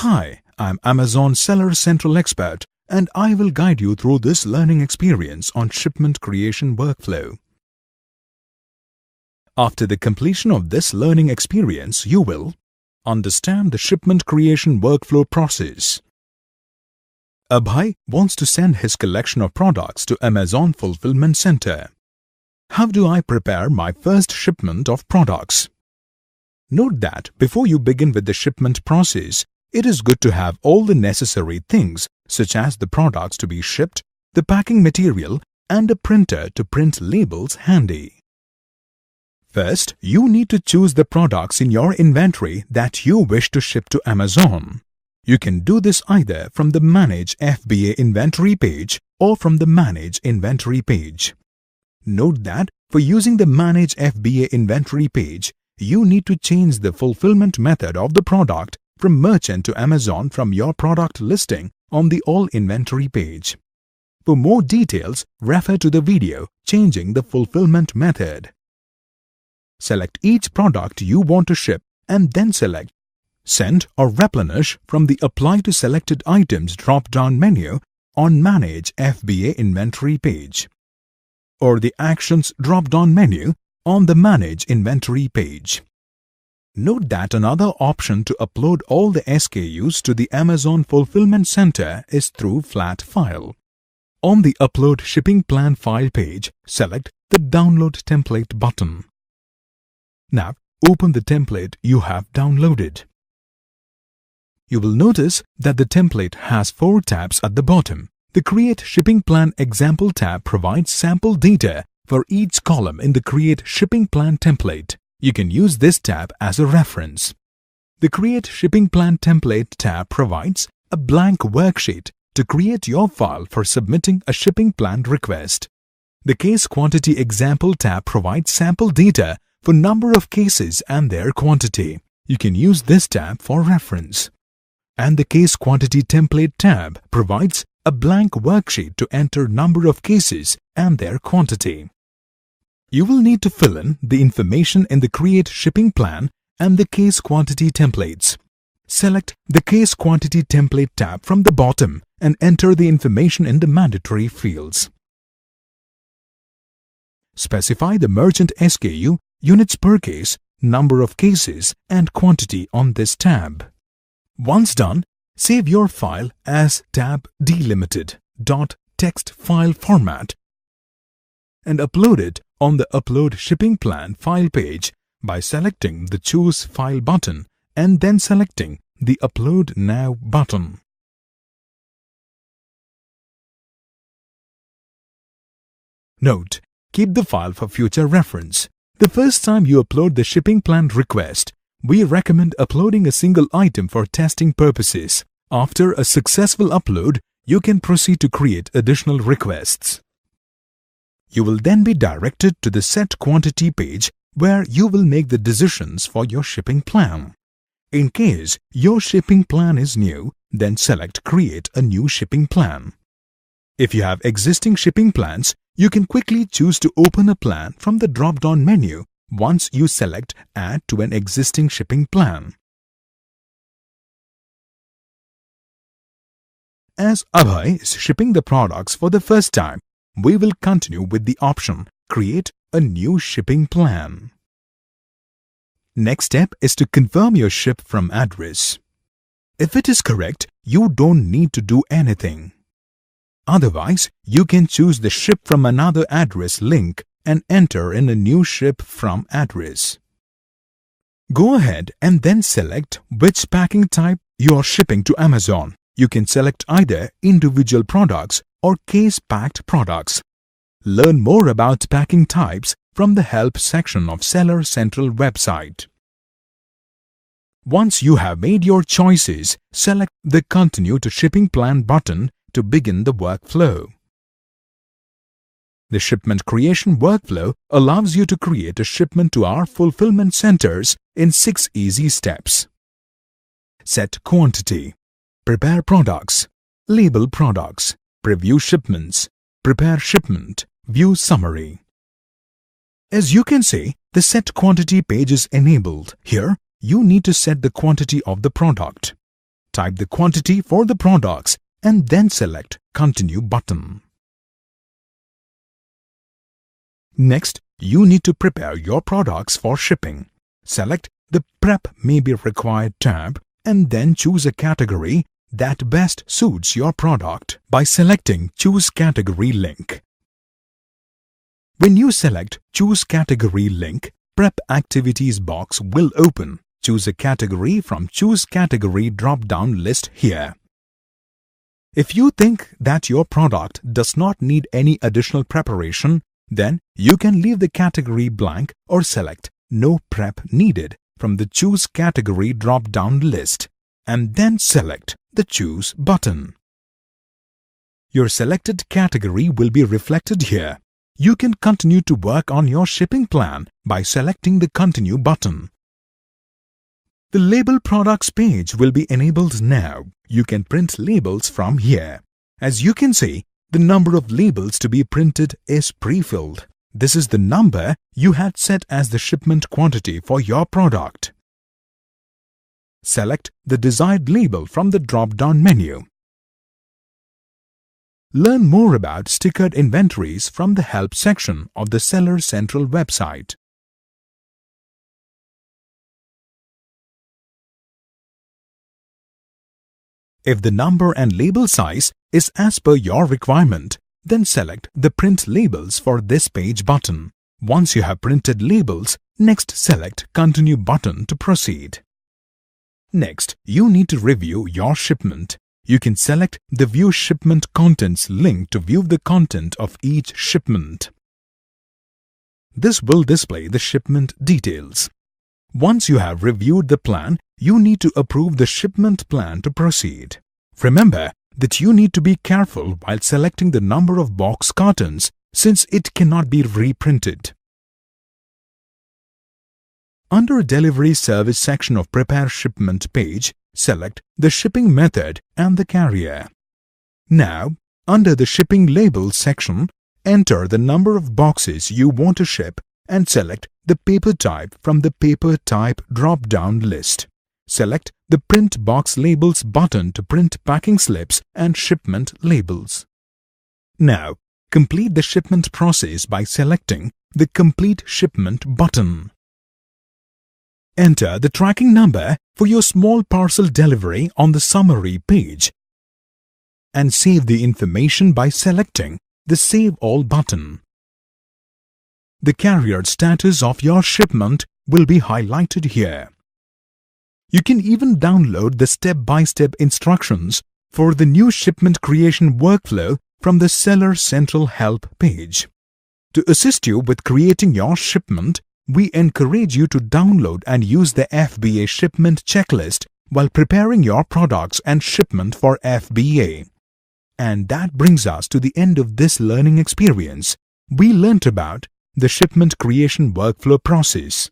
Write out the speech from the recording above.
Hi, I'm Amazon Seller Central Expert, and I will guide you through this learning experience on shipment creation workflow. After the completion of this learning experience, you will understand the shipment creation workflow process. Abhay wants to send his collection of products to Amazon Fulfillment Center. How do I prepare my first shipment of products? Note that before you begin with the shipment process, it is good to have all the necessary things such as the products to be shipped, the packing material, and a printer to print labels handy. First, you need to choose the products in your inventory that you wish to ship to Amazon. You can do this either from the Manage FBA Inventory page or from the Manage Inventory page. Note that for using the Manage FBA Inventory page, you need to change the fulfillment method of the product from merchant to Amazon from your product listing on the All Inventory page. For more details, refer to the video Changing the Fulfillment Method. Select each product you want to ship and then select Send or Replenish from the Apply to Selected Items drop-down menu on Manage FBA Inventory page, or the Actions drop-down menu on the Manage Inventory page. Note that another option to upload all the SKUs to the Amazon Fulfillment Center is through Flat File. On the Upload Shipping Plan File page, select the Download Template button. Now, open the template you have downloaded. You will notice that the template has 4 tabs at the bottom. The Create Shipping Plan Example tab provides sample data for each column in the Create Shipping Plan template. You can use this tab as a reference. The Create Shipping Plan Template tab provides a blank worksheet to create your file for submitting a shipping plan request. The Case Quantity Example tab provides sample data for number of cases and their quantity. You can use this tab for reference. And the Case Quantity Template tab provides a blank worksheet to enter number of cases and their quantity. You will need to fill in the information in the Create Shipping Plan and the Case Quantity templates. Select the Case Quantity Template tab from the bottom and enter the information in the mandatory fields. Specify the merchant SKU, units per case, number of cases, and quantity on this tab. Once done, save your file as tab delimited.txt file format and upload it on the Upload Shipping Plan file page by selecting the Choose File button and then selecting the Upload Now button. Note: keep the file for future reference. The first time you upload the shipping plan request, we recommend uploading a single item for testing purposes. After a successful upload, you can proceed to create additional requests. You will then be directed to the Set Quantity page where you will make the decisions for your shipping plan. In case your shipping plan is new, then select Create a New Shipping Plan. If you have existing shipping plans, you can quickly choose to open a plan from the drop-down menu once you select Add to an existing shipping plan. As Abhay is shipping the products for the first time, we will continue with the option Create a New Shipping Plan. Next step is to confirm your ship from address. If it is correct, you don't need to do anything. Otherwise, you can choose the Ship from Another Address link and enter in a new ship from address. Go ahead and then select which packing type you are shipping to Amazon. You can select either individual products or case-packed products. Learn more about packing types from the Help section of Seller Central website. Once you have made your choices, select the Continue to Shipping Plan button to begin the workflow. The shipment creation workflow allows you to create a shipment to our fulfillment centers in 6 easy steps. Set quantity, prepare products, label products, preview shipments, prepare shipment, view summary. As you can see, the Set Quantity page is enabled. Here, you need to set the quantity of the product. type the quantity for the products and then select Continue button. Next, you need to prepare your products for shipping. Select the Prep May Be Required tab and then choose a category that best suits your product by selecting Choose Category link. When you select Choose Category link, Prep Activities box will open. Choose a category from Choose Category drop-down list here. If you think that your product does not need any additional preparation, then you can leave the category blank or select No Prep Needed from the Choose Category drop-down list and then select the Choose button. Your selected category will be reflected here. You can continue to work on your shipping plan by selecting the Continue button. The Label Products page will be enabled now. You can print labels from here. As you can see, the number of labels to be printed is pre-filled. This is the number you had set as the shipment quantity for your product. Select the desired label from the drop-down menu. Learn more about stickered inventories from the Help section of the Seller Central website. If the number and label size is as per your requirement, then select the Print Labels for this page button. Once you have printed labels, next select Continue button to proceed. Next, you need to review your shipment. You can select the View Shipment Contents link to view the content of each shipment. This will display the shipment details. Once you have reviewed the plan, you need to approve the shipment plan to proceed. Remember that you need to be careful while selecting the number of box cartons since it cannot be reprinted. Under Delivery Service section of Prepare Shipment page, select the shipping method and the carrier. Now, under the Shipping Labels section, enter the number of boxes you want to ship and select the paper type from the Paper Type drop-down list. Select the Print Box Labels button to print packing slips and shipment labels. Now, complete the shipment process by selecting the Complete Shipment button. Enter the tracking number for your small parcel delivery on the Summary page and save the information by selecting the Save All button. The carrier status of your shipment will be highlighted here. You can even download the step-by-step instructions for the new shipment creation workflow from the Seller Central Help page. To assist you with creating your shipment, we encourage you to download and use the FBA Shipment checklist while preparing your products and shipment for FBA. And that brings us to the end of this learning experience. We learnt about the shipment creation workflow process.